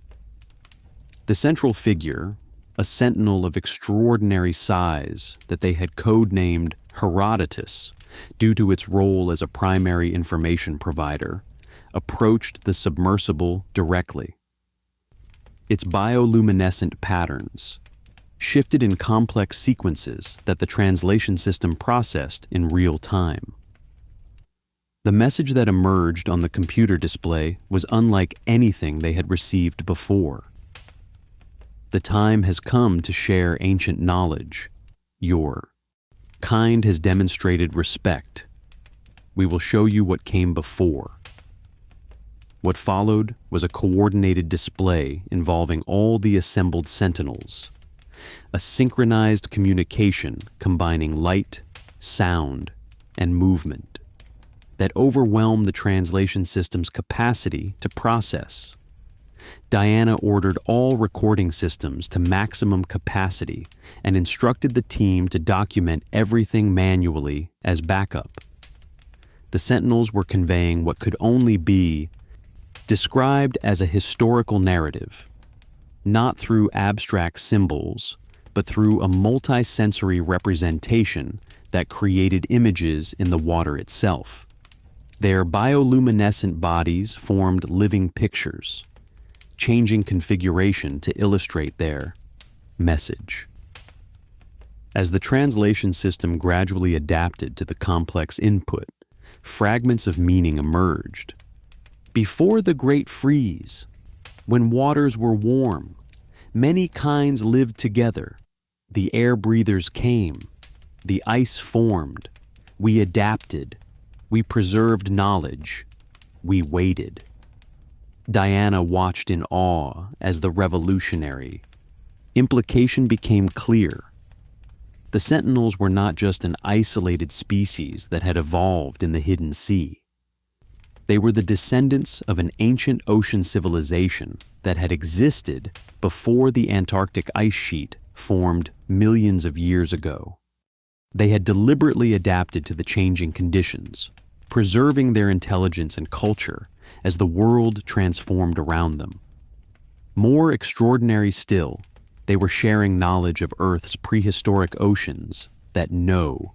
The central figure, a sentinel of extraordinary size that they had codenamed Herodotus due to its role as a primary information provider, approached the submersible directly. Its bioluminescent patterns shifted in complex sequences that the translation system processed in real time. The message that emerged on the computer display was unlike anything they had received before. The time has come to share ancient knowledge. Your kind has demonstrated respect. We will show you what came before. What followed was a coordinated display involving all the assembled Sentinels, a synchronized communication combining light, sound, and movement that overwhelmed the translation system's capacity to process. Diana ordered all recording systems to maximum capacity and instructed the team to document everything manually as backup. The Sentinels were conveying what could only be described as a historical narrative, not through abstract symbols, but through a multisensory representation that created images in the water itself. Their bioluminescent bodies formed living pictures, changing configuration to illustrate their message. As the translation system gradually adapted to the complex input, fragments of meaning emerged. Before the Great Freeze, when waters were warm, many kinds lived together. The air breathers came, the ice formed, we adapted, we preserved knowledge, we waited. Diana watched in awe as the revolutionary implication became clear. The Sentinels were not just an isolated species that had evolved in the hidden sea. They were the descendants of an ancient ocean civilization that had existed before the Antarctic ice sheet formed millions of years ago. They had deliberately adapted to the changing conditions, preserving their intelligence and culture as the world transformed around them. More extraordinary still, they were sharing knowledge of Earth's prehistoric oceans that no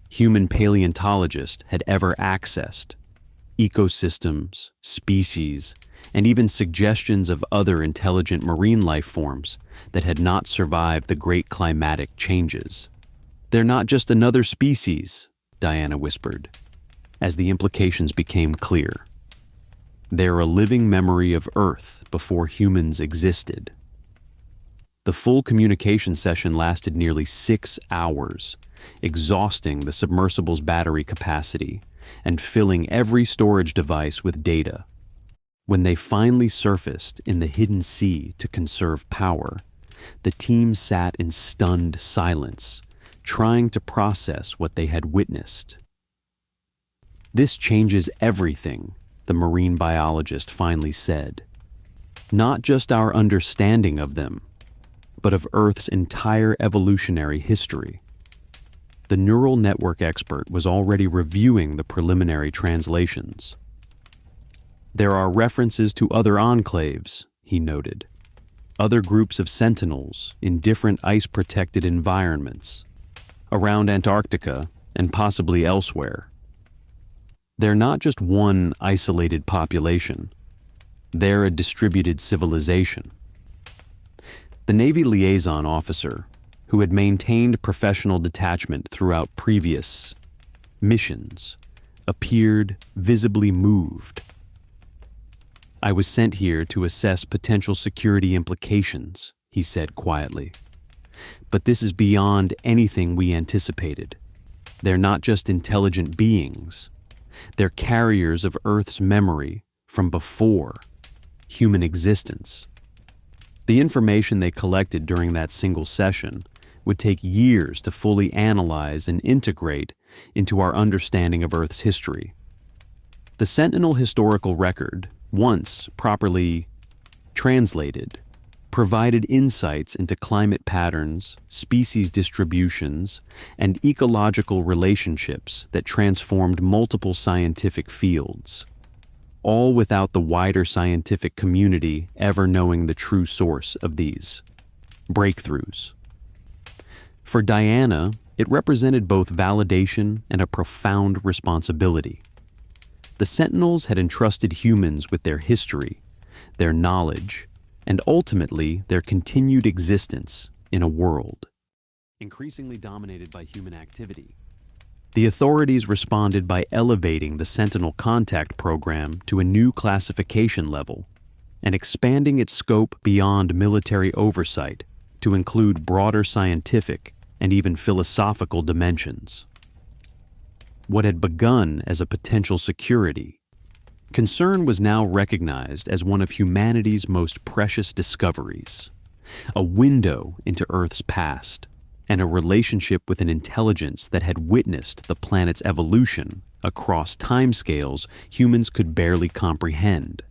human paleontologist had ever accessed, ecosystems, species, and even suggestions of other intelligent marine life forms that had not survived the great climatic changes. "They're not just another species," Diana whispered, as the implications became clear. "They're a living memory of Earth before humans existed." The full communication session lasted nearly 6 hours, exhausting the submersible's battery capacity and filling every storage device with data. When they finally surfaced in the hidden sea to conserve power, the team sat in stunned silence, trying to process what they had witnessed. "This changes everything," the marine biologist finally said. "Not just our understanding of them, but of Earth's entire evolutionary history." The neural network expert was already reviewing the preliminary translations. "There are references to other enclaves," he noted, "other groups of sentinels in different ice-protected environments, around Antarctica and possibly elsewhere. They're not just one isolated population. They're a distributed civilization." The Navy liaison officer, who had maintained professional detachment throughout previous missions, appeared visibly moved. "I was sent here to assess potential security implications," he said quietly. "But this is beyond anything we anticipated. They're not just intelligent beings. They're carriers of Earth's memory from before human existence." The information they collected during that single session would take years to fully analyze and integrate into our understanding of Earth's history. The Sentinel historical record, once properly translated, provided insights into climate patterns, species distributions, and ecological relationships that transformed multiple scientific fields, all without the wider scientific community ever knowing the true source of these breakthroughs. For Diana, it represented both validation and a profound responsibility. The Sentinels had entrusted humans with their history, their knowledge, and ultimately their continued existence in a world increasingly dominated by human activity. The authorities responded by elevating the Sentinel Contact Program to a new classification level and expanding its scope beyond military oversight to include broader scientific and even philosophical dimensions. What had begun as a potential security concern was now recognized as one of humanity's most precious discoveries, a window into Earth's past, and a relationship with an intelligence that had witnessed the planet's evolution across timescales humans could barely comprehend.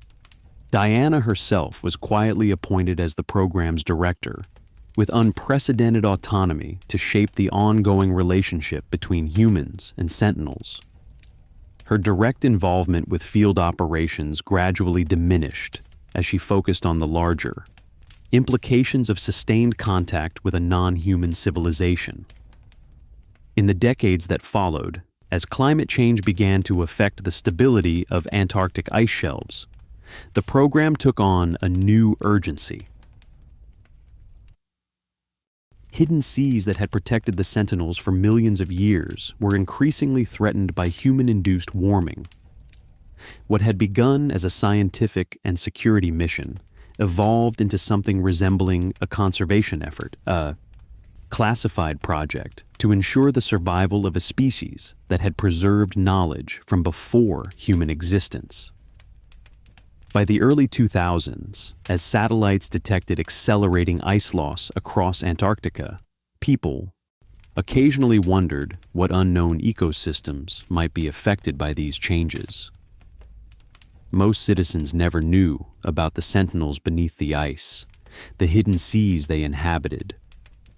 Diana herself was quietly appointed as the program's director, with unprecedented autonomy to shape the ongoing relationship between humans and Sentinels. Her direct involvement with field operations gradually diminished as she focused on the larger implications of sustained contact with a non-human civilization. In the decades that followed, as climate change began to affect the stability of Antarctic ice shelves, the program took on a new urgency. Hidden seas that had protected the Sentinels for millions of years were increasingly threatened by human-induced warming. What had begun as a scientific and security mission evolved into something resembling a conservation effort, a classified project to ensure the survival of a species that had preserved knowledge from before human existence. By the early 2000s, as satellites detected accelerating ice loss across Antarctica, people occasionally wondered what unknown ecosystems might be affected by these changes. Most citizens never knew about the sentinels beneath the ice, the hidden seas they inhabited,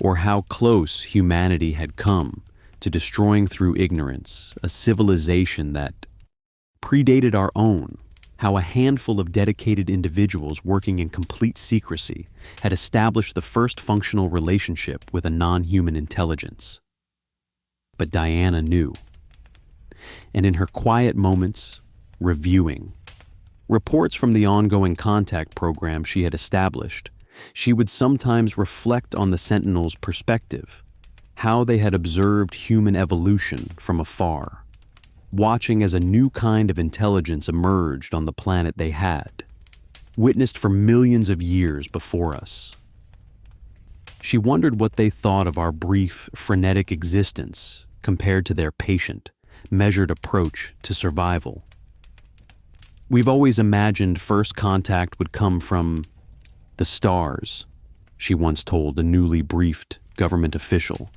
or how close humanity had come to destroying through ignorance a civilization that predated our own, how a handful of dedicated individuals working in complete secrecy had established the first functional relationship with a non-human intelligence. But Diana knew. And in her quiet moments, reviewing reports from the ongoing contact program she had established, she would sometimes reflect on the Sentinels' perspective, how they had observed human evolution from afar, watching as a new kind of intelligence emerged on the planet they had, witnessed for millions of years before us. She wondered what they thought of our brief, frenetic existence compared to their patient, measured approach to survival. We've always imagined first contact would come from the stars, she once told a newly briefed government official.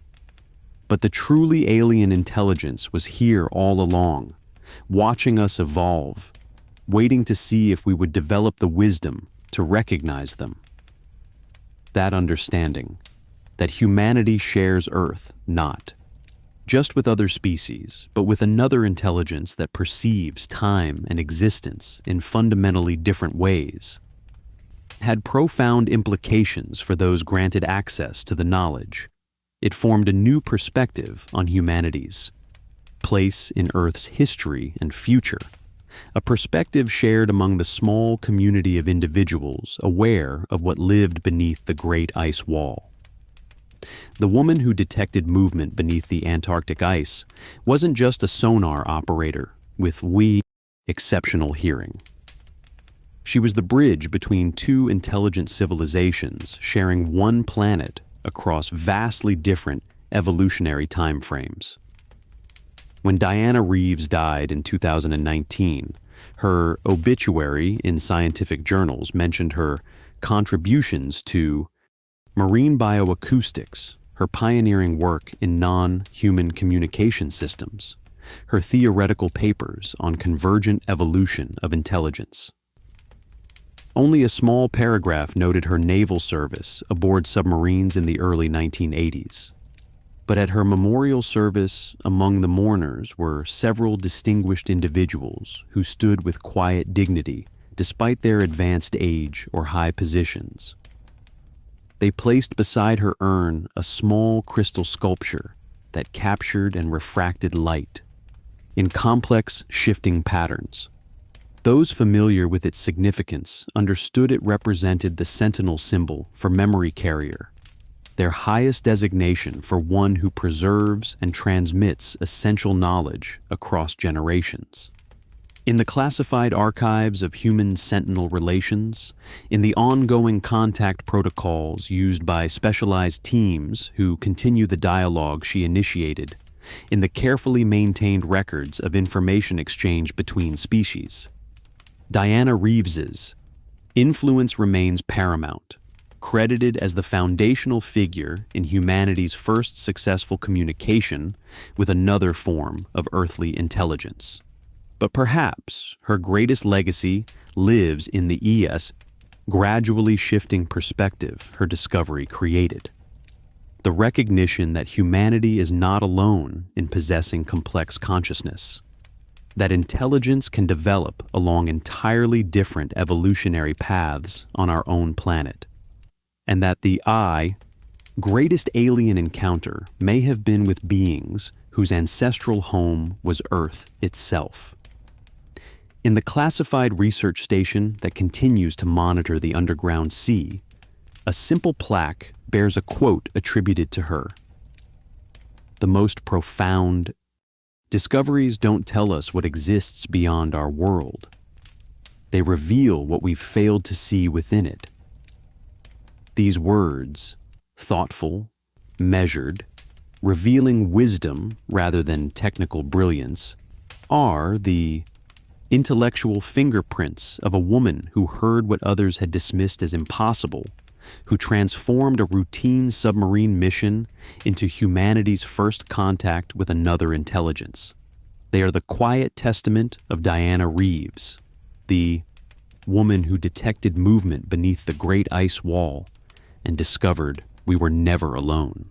But the truly alien intelligence was here all along, watching us evolve, waiting to see if we would develop the wisdom to recognize them. That understanding, that humanity shares Earth not just with other species, but with another intelligence that perceives time and existence in fundamentally different ways, had profound implications for those granted access to the knowledge. It formed a new perspective on humanity's place in Earth's history and future, a perspective shared among the small community of individuals aware of what lived beneath the great ice wall. The woman who detected movement beneath the Antarctic ice wasn't just a sonar operator with exceptional hearing. She was the bridge between two intelligent civilizations sharing one planet across vastly different evolutionary time frames. When Diana Reeves died in 2019, her obituary in scientific journals mentioned her contributions to marine bioacoustics, her pioneering work in non-human communication systems, her theoretical papers on convergent evolution of intelligence. Only a small paragraph noted her naval service aboard submarines in the early 1980s. But at her memorial service, among the mourners were several distinguished individuals who stood with quiet dignity despite their advanced age or high positions. They placed beside her urn a small crystal sculpture that captured and refracted light in complex, shifting patterns. Those familiar with its significance understood it represented the sentinel symbol for memory carrier, their highest designation for one who preserves and transmits essential knowledge across generations. In the classified archives of human sentinel relations, in the ongoing contact protocols used by specialized teams who continue the dialogue she initiated, in the carefully maintained records of information exchange between species, Diana Reeves's influence remains paramount, credited as the foundational figure in humanity's first successful communication with another form of earthly intelligence. But perhaps her greatest legacy lives in the gradually shifting perspective her discovery created. The recognition that humanity is not alone in possessing complex consciousness, that intelligence can develop along entirely different evolutionary paths on our own planet, and that the greatest alien encounter may have been with beings whose ancestral home was Earth itself. In the classified research station that continues to monitor the underground sea, a simple plaque bears a quote attributed to her. The most profound discoveries don't tell us what exists beyond our world. They reveal what we've failed to see within it. These words, thoughtful, measured, revealing wisdom rather than technical brilliance, are the intellectual fingerprints of a woman who heard what others had dismissed as impossible, who transformed a routine submarine mission into humanity's first contact with another intelligence. They are the quiet testament of Diana Reeves, The woman who detected movement beneath the great ice wall and discovered we were never alone.